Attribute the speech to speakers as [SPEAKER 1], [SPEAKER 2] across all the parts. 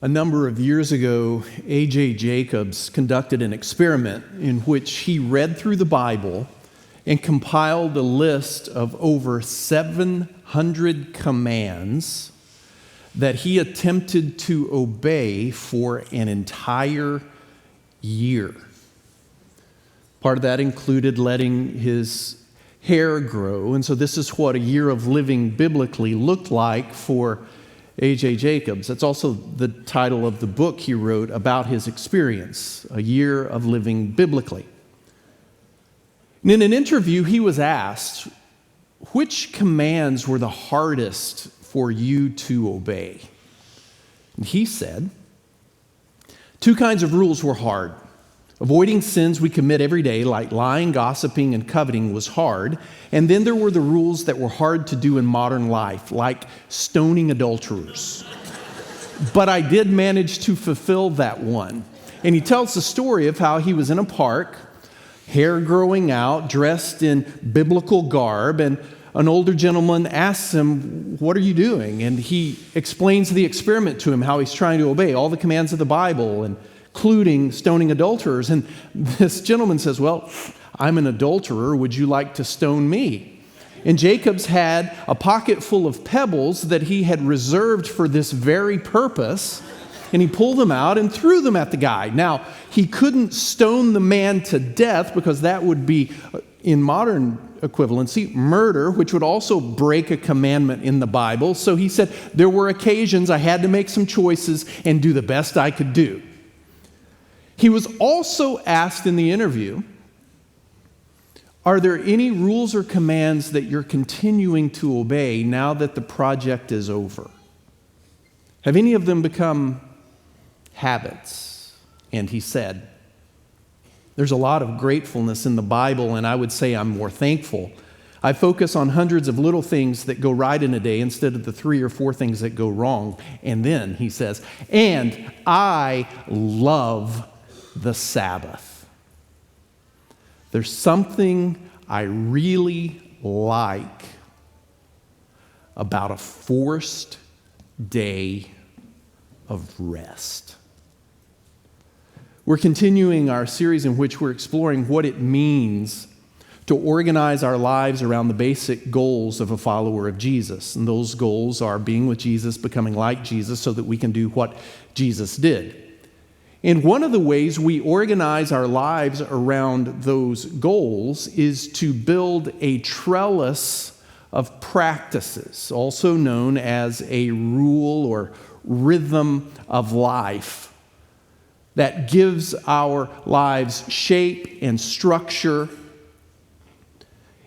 [SPEAKER 1] A number of years ago, A.J. Jacobs conducted an experiment in which he read through the Bible and compiled a list of over 700 commands that he attempted to obey for an entire year. Part of that included letting his hair grow, and so this is what a year of living biblically looked like for A.J. Jacobs. That's also the title of the book he wrote about his experience, A Year of Living Biblically. And in an interview, he was asked, which commands were the hardest for you to obey? And he said, two kinds of rules were hard. Avoiding sins we commit every day, like lying, gossiping, and coveting, was hard. And then there were the rules that were hard to do in modern life, like stoning adulterers. But I did manage to fulfill that one. And he tells the story of how he was in a park, hair growing out, dressed in biblical garb, and an older gentleman asks him, "What are you doing?" And he explains the experiment to him, how he's trying to obey all the commands of the Bible, and including stoning adulterers. And this gentleman says, "Well, I'm an adulterer. Would you like to stone me?" And Jacobs had a pocket full of pebbles that he had reserved for this very purpose, and he pulled them out and threw them at the guy. Now, he couldn't stone the man to death because that would be, in modern equivalency, murder, which would also break a commandment in the Bible. So he said, there were occasions I had to make some choices and do the best I could do. He was also asked in the interview, are there any rules or commands that you're continuing to obey now that the project is over? Have any of them become habits? And he said, there's a lot of gratefulness in the Bible, and I would say I'm more thankful. I focus on hundreds of little things that go right in a day instead of the 3 or 4 things that go wrong. And then he says, and I love the Sabbath. There's something I really like about a forced day of rest. We're continuing our series in which we're exploring what it means to organize our lives around the basic goals of a follower of Jesus. And those goals are being with Jesus, becoming like Jesus, so that we can do what Jesus did. And one of the ways we organize our lives around those goals is to build a trellis of practices, also known as a rule or rhythm of life, that gives our lives shape and structure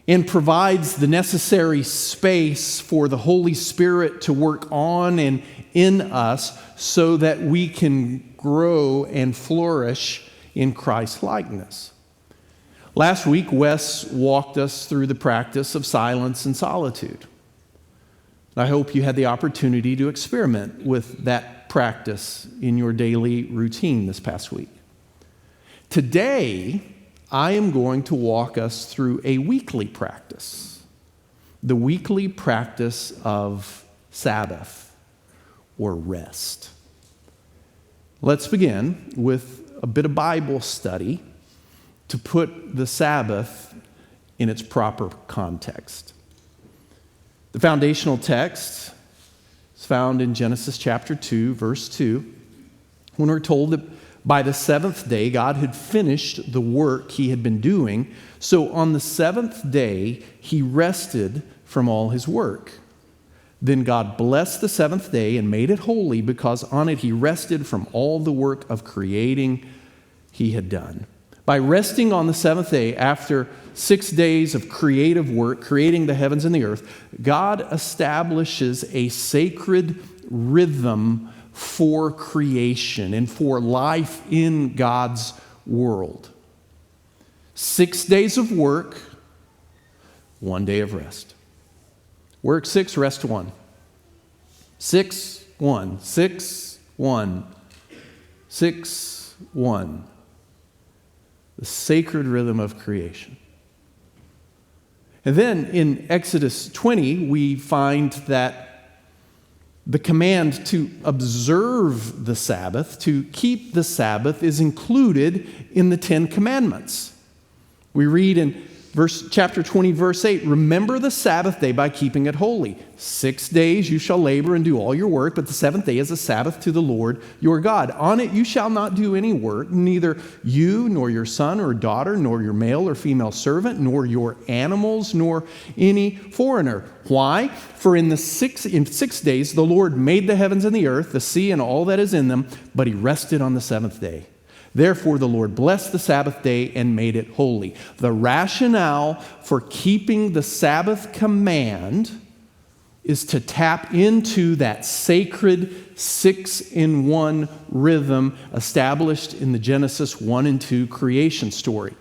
[SPEAKER 1] and provides the necessary space for the Holy Spirit to work on and in us so that we can grow and flourish in Christ's likeness. Last week, Wes walked us through the practice of silence and solitude. I hope you had the opportunity to experiment with that practice in your daily routine this past week. Today, I am going to walk us through a weekly practice, the weekly practice of Sabbath or rest. Let's begin with a bit of Bible study to put the Sabbath in its proper context. The foundational text is found in Genesis chapter 2, verse 2, when we're told that by the seventh day, God had finished the work he had been doing. So on the seventh day, he rested from all his work. Then God blessed the seventh day and made it holy because on it he rested from all the work of creating he had done. By resting on the seventh day, after 6 days of creative work, creating the heavens and the earth, God establishes a sacred rhythm for creation and for life in God's world. 6 days of work, 1 day of rest. Work 6, rest 1. 6, 1, 6, 1, 6, 1. The sacred rhythm of creation. And then in Exodus 20, we find that The command to observe the Sabbath, to keep the Sabbath, is included in the Ten Commandments. We read in chapter 20, verse 8, remember the Sabbath day by keeping it holy. 6 days you shall labor and do all your work, but the seventh day is a Sabbath to the Lord your God. On it you shall not do any work, neither you, nor your son or daughter, nor your male or female servant, nor your animals, nor any foreigner. Why? For in 6 days the Lord made the heavens and the earth, the sea and all that is in them, but he rested on the seventh day. Therefore, the Lord blessed the Sabbath day and made it holy. The rationale for keeping the Sabbath command is to tap into that sacred 6-in-1 rhythm established in the Genesis 1 and 2 creation story.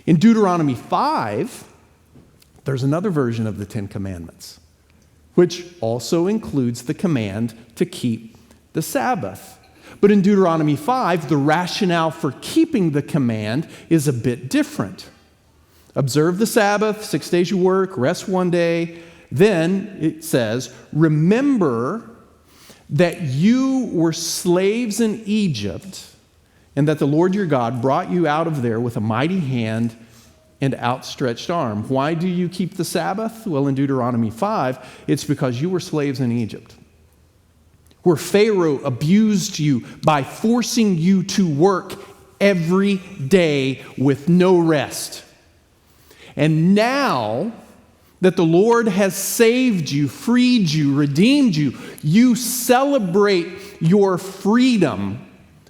[SPEAKER 1] In Deuteronomy 5, there's another version of the Ten Commandments, which also includes the command to keep the Sabbath. But in Deuteronomy 5, the rationale for keeping the command is a bit different. Observe the Sabbath, 6 days you work, rest 1 day. Then it says, remember that you were slaves in Egypt and that the Lord your God brought you out of there with a mighty hand and outstretched arm. Why do you keep the Sabbath? Well, in Deuteronomy 5, it's because you were slaves in Egypt, where Pharaoh abused you by forcing you to work every day with no rest. And now that the Lord has saved you, freed you, redeemed you, you celebrate your freedom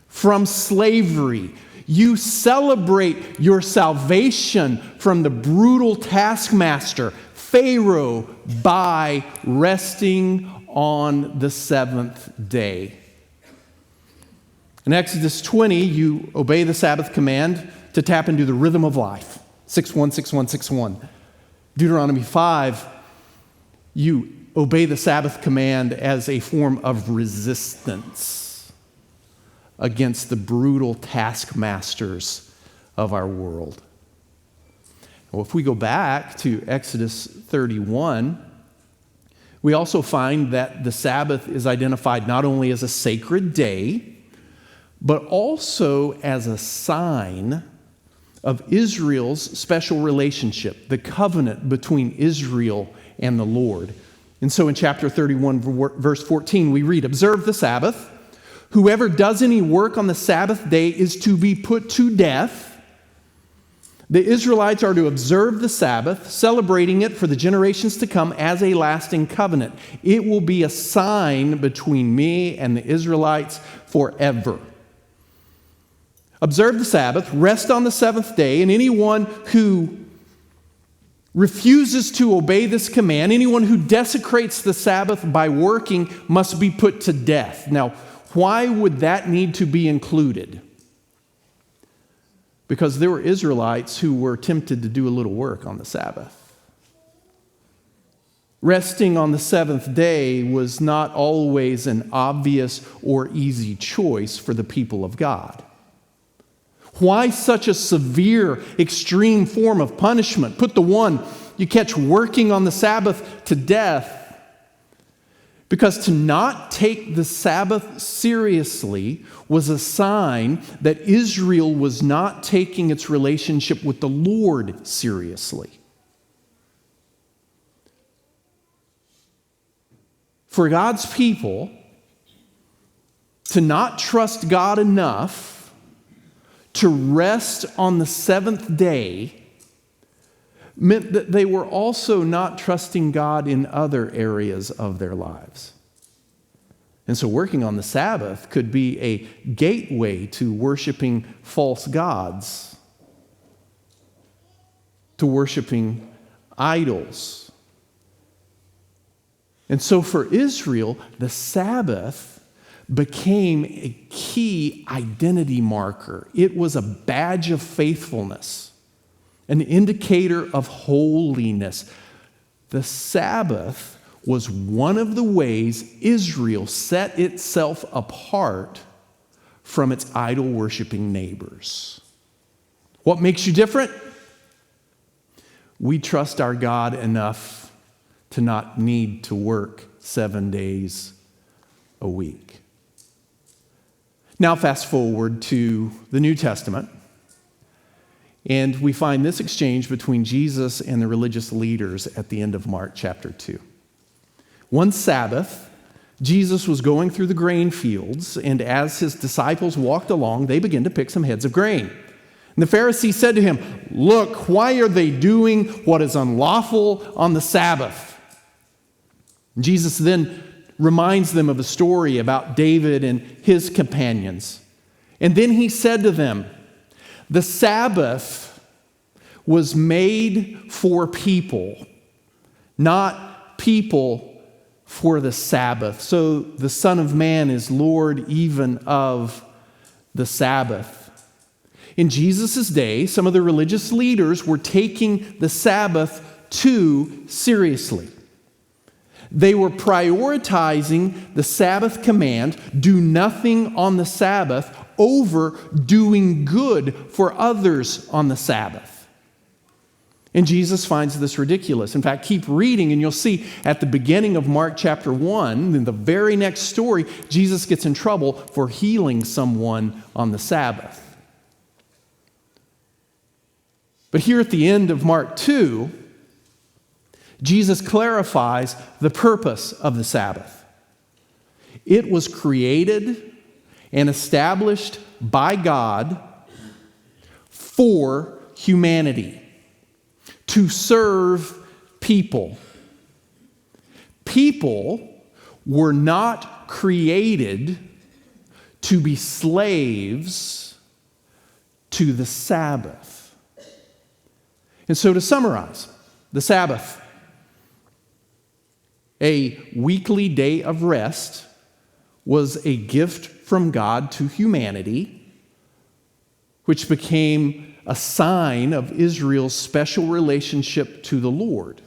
[SPEAKER 1] from slavery. You celebrate your salvation from the brutal taskmaster, Pharaoh, by resting on the seventh day. In Exodus 20, you obey the Sabbath command to tap into the rhythm of life. 6-1, 6-1, 6-1. Deuteronomy 5, you obey the Sabbath command as a form of resistance against the brutal taskmasters of our world. Well, if we go back to Exodus 31, we also find that the Sabbath is identified not only as a sacred day, but also as a sign of Israel's special relationship, the covenant between Israel and the Lord. And so in chapter 31, verse 14, we read, observe the Sabbath. Whoever does any work on the Sabbath day is to be put to death. The Israelites are to observe the Sabbath, celebrating it for the generations to come as a lasting covenant. It will be a sign between me and the Israelites forever. Observe the Sabbath, rest on the seventh day, and anyone who refuses to obey this command, anyone who desecrates the Sabbath by working, must be put to death. Now, why would that need to be included? Because there were Israelites who were tempted to do a little work on the Sabbath. Resting on the seventh day was not always an obvious or easy choice for the people of God. Why such a severe, extreme form of punishment? Put the one you catch working on the Sabbath to death. Because to not take the Sabbath seriously was a sign that Israel was not taking its relationship with the Lord seriously. For God's people to not trust God enough to rest on the seventh day meant that they were also not trusting God in other areas of their lives. And so working on the Sabbath could be a gateway to worshiping false gods, to worshiping idols. And so for Israel, the Sabbath became a key identity marker. It was a badge of faithfulness, an indicator of holiness. The Sabbath was one of the ways Israel set itself apart from its idol-worshiping neighbors. What makes you different? We trust our God enough to not need to work 7 days a week. Now fast forward to the New Testament, and we find this exchange between Jesus and the religious leaders at the end of Mark chapter 2. One Sabbath, Jesus was going through the grain fields, and as his disciples walked along, they began to pick some heads of grain. And the Pharisees said to him, "Look, why are they doing what is unlawful on the Sabbath?" Jesus then reminds them of a story about David and his companions. And then he said to them, "The Sabbath was made for people, not people for the Sabbath. So the Son of Man is Lord even of the Sabbath." In Jesus' day, some of the religious leaders were taking the Sabbath too seriously. They were prioritizing the Sabbath command, do nothing on the Sabbath, over doing good for others on the Sabbath. And Jesus finds this ridiculous. In fact, keep reading and you'll see at the beginning of Mark chapter 1, in the very next story, Jesus gets in trouble for healing someone on the Sabbath. But here at the end of Mark 2, Jesus clarifies the purpose of the Sabbath. It was created and established by God for humanity, to serve people. People were not created to be slaves to the Sabbath. And so to summarize, the Sabbath, a weekly day of rest, was a gift from God to humanity, which became a sign of Israel's special relationship to the Lord.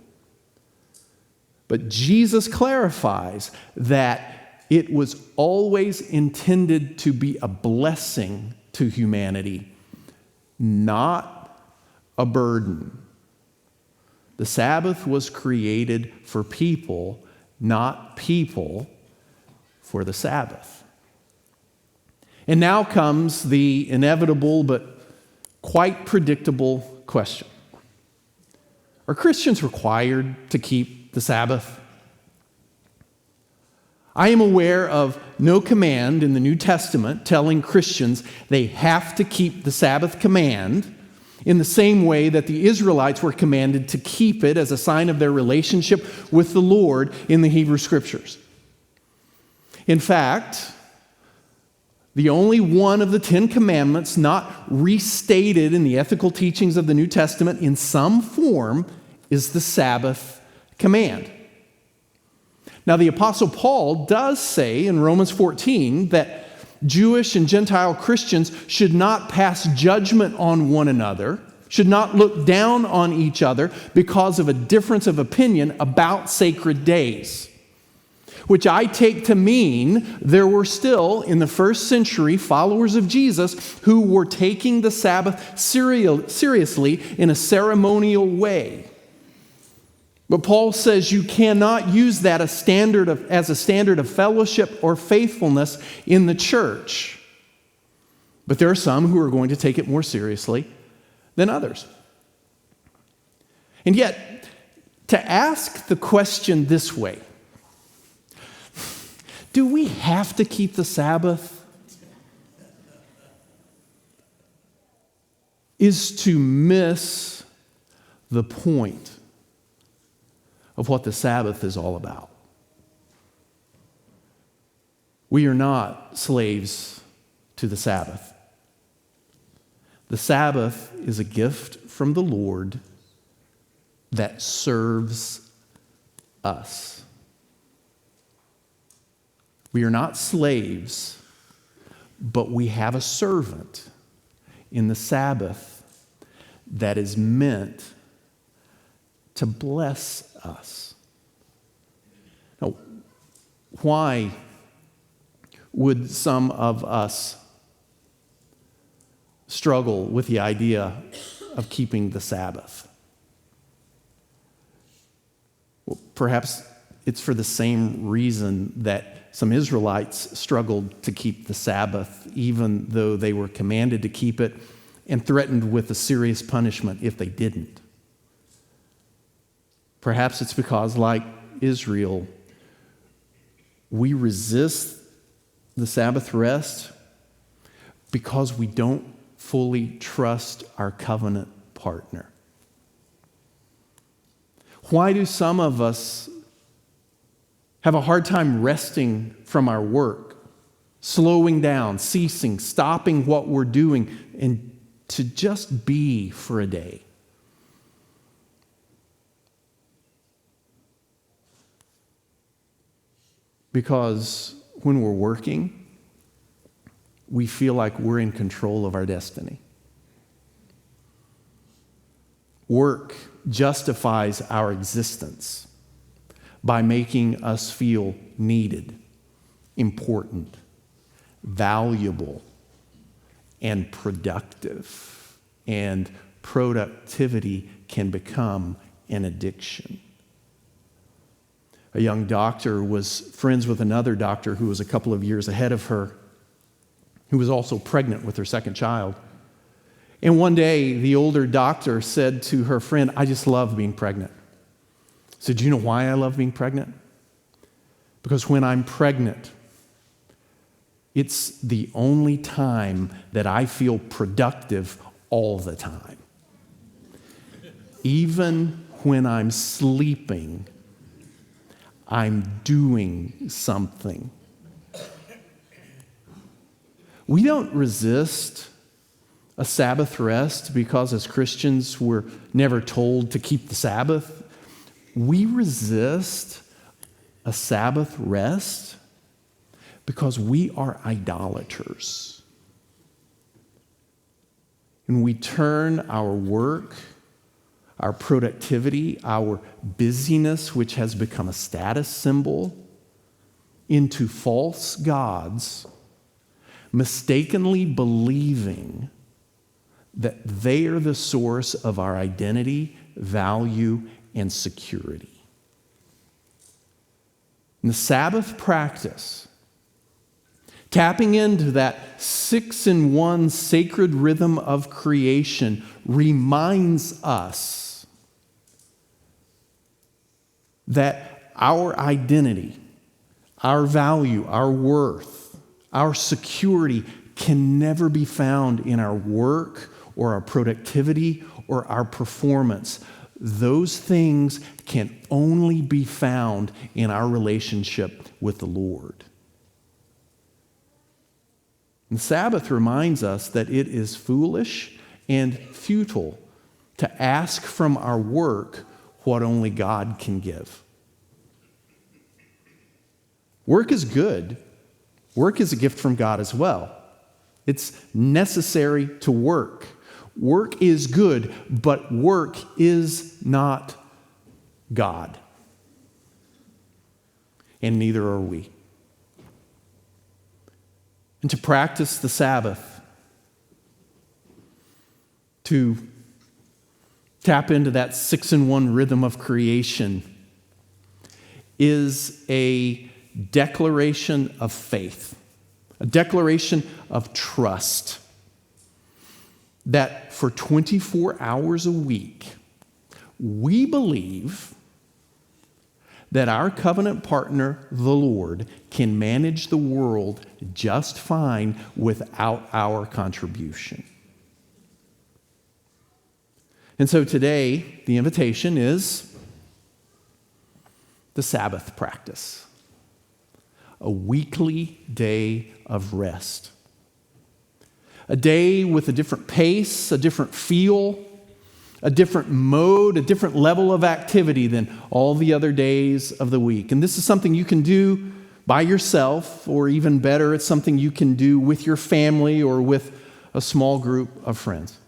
[SPEAKER 1] But Jesus clarifies that it was always intended to be a blessing to humanity, not a burden. The Sabbath was created for people, not people for the Sabbath. And now comes the inevitable but quite predictable question. Are Christians required to keep the Sabbath? I am aware of no command in the New Testament telling Christians they have to keep the Sabbath command in the same way that the Israelites were commanded to keep it as a sign of their relationship with the Lord in the Hebrew Scriptures. In fact, the only one of the 10 Commandments not restated in the ethical teachings of the New Testament in some form is the Sabbath command. Now, the Apostle Paul does say in Romans 14 that Jewish and Gentile Christians should not pass judgment on one another, should not look down on each other because of a difference of opinion about sacred days, which I take to mean there were still, in the first century, followers of Jesus who were taking the Sabbath seriously in a ceremonial way. But Paul says you cannot use that as a standard of fellowship or faithfulness in the church. But there are some who are going to take it more seriously than others. And yet, to ask the question this way, do we have to keep the Sabbath? Is to miss the point of what the Sabbath is all about. We are not slaves to the Sabbath. The Sabbath is a gift from the Lord that serves us. We are not slaves, but we have a servant in the Sabbath that is meant to bless us. Now, why would some of us struggle with the idea of keeping the Sabbath? Well, perhaps it's for the same reason that some Israelites struggled to keep the Sabbath, even though they were commanded to keep it and threatened with a serious punishment if they didn't. Perhaps it's because, like Israel, we resist the Sabbath rest because we don't fully trust our covenant partner. Why do some of us have a hard time resting from our work, slowing down, ceasing, stopping what we're doing, and to just be for a day? Because when we're working, we feel like we're in control of our destiny. Work justifies our existence by making us feel needed, important, valuable, and productive. And productivity can become an addiction. A young doctor was friends with another doctor who was a couple of years ahead of her, who was also pregnant with her second child. And one day, the older doctor said to her friend, "I just love being pregnant." He said, "Do you know why I love being pregnant? Because when I'm pregnant, it's the only time that I feel productive all the time. Even when I'm sleeping, I'm doing something." We don't resist a Sabbath rest because as Christians we're never told to keep the Sabbath. We resist a Sabbath rest because we are idolaters. And we turn our work, our productivity, our busyness, which has become a status symbol, into false gods, mistakenly believing that they are the source of our identity, value, and security. And the Sabbath practice, tapping into that 6-in-1 sacred rhythm of creation, reminds us that our identity, our value, our worth, our security can never be found in our work or our productivity or our performance. Those things can only be found in our relationship with the Lord. And the Sabbath reminds us that it is foolish and futile to ask from our work what only God can give. Work is good. Work is a gift from God as well. It's necessary to work. Work is good, but work is not God. And neither are we. And to practice the Sabbath, to tap into that 6-in-1 rhythm of creation, is a declaration of faith, a declaration of trust that for 24 hours a week, we believe that our covenant partner, the Lord, can manage the world just fine without our contribution. And so today, the invitation is the Sabbath practice, a weekly day of rest. A day with a different pace, a different feel, a different mode, a different level of activity than all the other days of the week. And this is something you can do by yourself, or even better, it's something you can do with your family or with a small group of friends.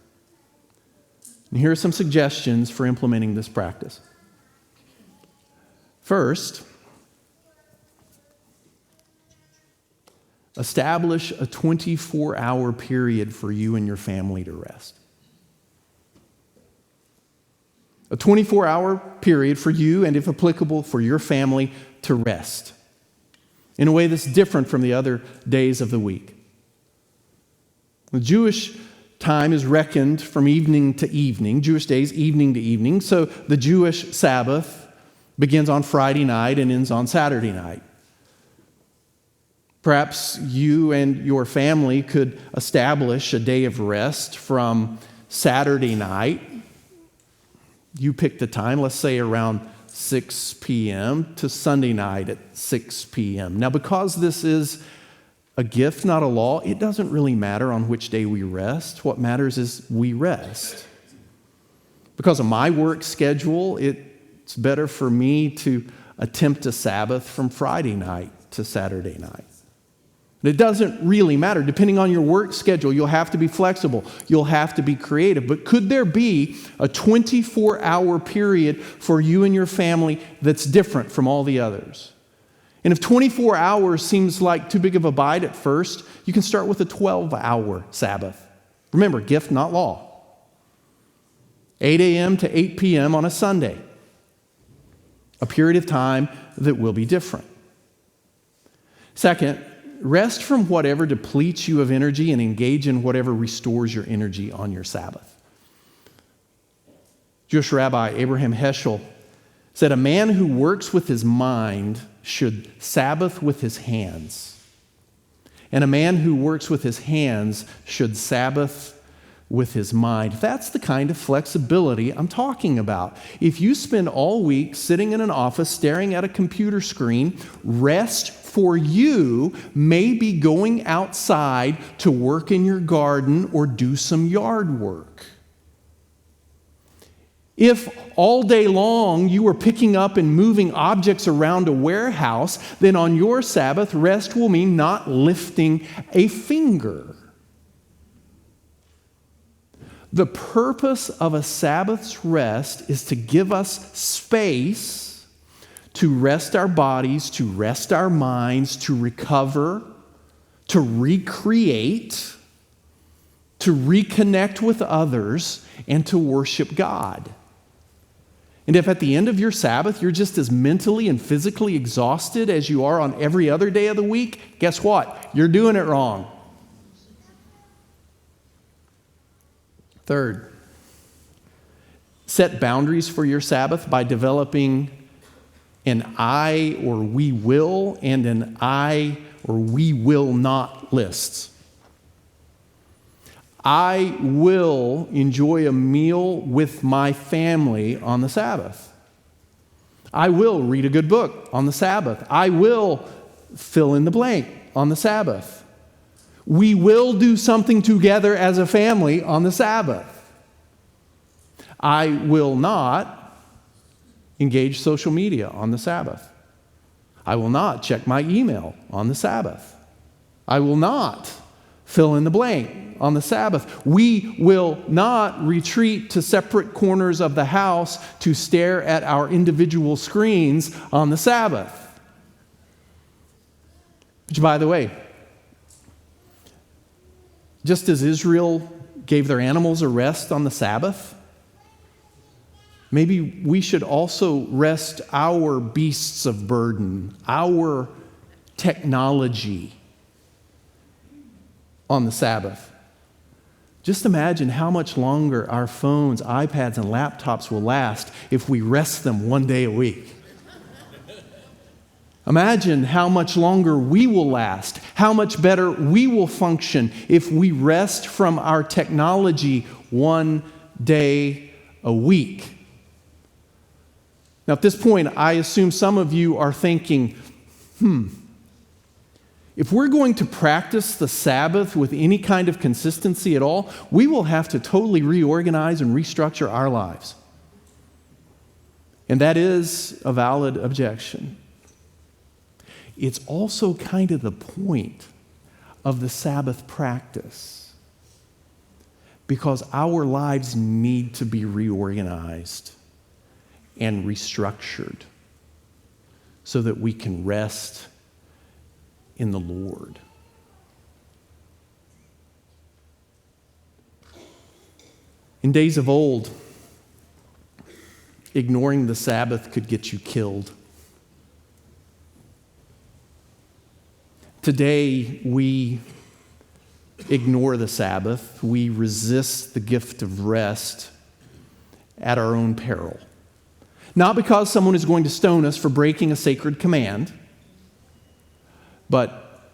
[SPEAKER 1] And here are some suggestions for implementing this practice. First, establish a 24-hour period for you and your family to rest. A 24-hour period for you and, if applicable, for your family to rest in a way that's different from the other days of the week. The Jewish time is reckoned from evening to evening, Jewish days evening to evening. So the Jewish Sabbath begins on Friday night and ends on Saturday night. Perhaps you and your family could establish a day of rest from Saturday night. You pick the time, let's say around 6 p.m. to Sunday night at 6 p.m. Now, because this is a gift, not a law, it doesn't really matter on which day we rest. What matters is we rest. Because of my work schedule, it's better for me to attempt a Sabbath from Friday night to Saturday night. It doesn't really matter. Depending on your work schedule, you'll have to be flexible. You'll have to be creative. But could there be a 24-hour period for you and your family that's different from all the others? And if 24 hours seems like too big of a bite at first, you can start with a 12-hour Sabbath. Remember, gift, not law. 8 a.m. to 8 p.m. on a Sunday. A period of time that will be different. Second, rest from whatever depletes you of energy and engage in whatever restores your energy on your Sabbath. Jewish Rabbi Abraham Heschel said, "A man who works with his mind should Sabbath with his hands. And a man who works with his hands should Sabbath with his mind." That's the kind of flexibility I'm talking about. If you spend all week sitting in an office staring at a computer screen, rest for you may be going outside to work in your garden or do some yard work. If all day long you were picking up and moving objects around a warehouse, then on your Sabbath, rest will mean not lifting a finger. The purpose of a Sabbath's rest is to give us space to rest our bodies, to rest our minds, to recover, to recreate, to reconnect with others, and to worship God. And if at the end of your Sabbath you're just as mentally and physically exhausted as you are on every other day of the week, guess what? You're doing it wrong. Third, set boundaries for your Sabbath by developing an I or we will and an I or we will not lists. I will enjoy a meal with my family on the Sabbath. I will read a good book on the Sabbath. I will fill in the blank on the Sabbath. We will do something together as a family on the Sabbath. I will not engage social media on the Sabbath. I will not check my email on the Sabbath. I will not fill in the blank on the Sabbath. We will not retreat to separate corners of the house to stare at our individual screens on the Sabbath. Which, by the way, just as Israel gave their animals a rest on the Sabbath, maybe we should also rest our beasts of burden, our technology on the Sabbath. Just imagine how much longer our phones, iPads, and laptops will last if we rest them one day a week. Imagine how much longer we will last, how much better we will function if we rest from our technology one day a week. Now, at this point, I assume some of you are thinking, if we're going to practice the Sabbath with any kind of consistency at all, we will have to totally reorganize and restructure our lives. And that is a valid objection. It's also kind of the point of the Sabbath practice, because our lives need to be reorganized and restructured so that we can rest in the Lord. In days of old, ignoring the Sabbath could get you killed. Today, we ignore the Sabbath. We resist the gift of rest at our own peril. Not because someone is going to stone us for breaking a sacred command, but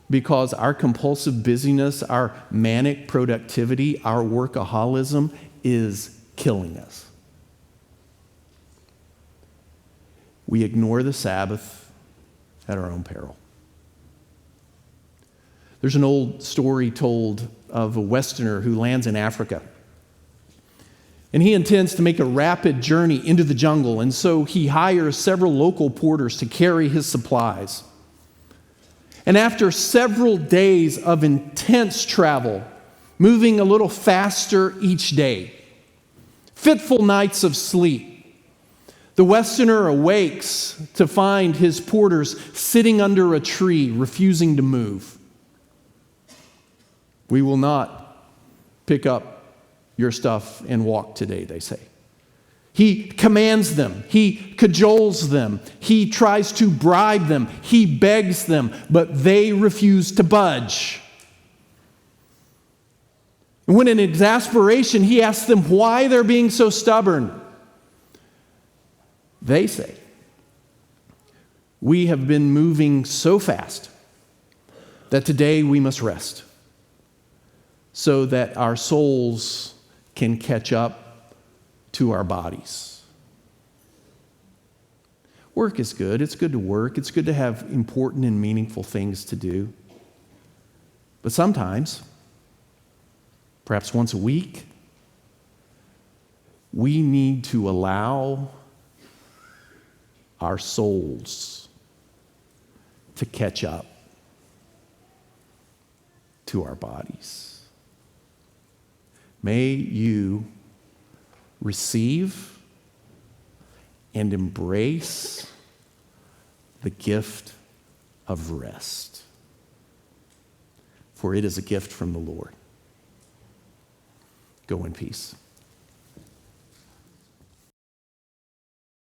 [SPEAKER 1] because our compulsive busyness, our manic productivity, our workaholism is killing us. We ignore the Sabbath at our own peril. There's an old story told of a Westerner who lands in Africa. And he intends to make a rapid journey into the jungle, and so he hires several local porters to carry his supplies. And after several days of intense travel, moving a little faster each day, fitful nights of sleep, the Westerner awakes to find his porters sitting under a tree, refusing to move. "We will not pick up your stuff and walk today," they say. He commands them. He cajoles them. He tries to bribe them. He begs them, but they refuse to budge. And when in exasperation, he asks them why they're being so stubborn, they say, "We have been moving so fast that today we must rest, so that our souls can catch up to our bodies." Work is good. It's good to work. It's good to have important and meaningful things to do. But sometimes, perhaps once a week, we need to allow our souls to catch up to our bodies. May you receive and embrace the gift of rest, for it is a gift from the Lord. Go in peace.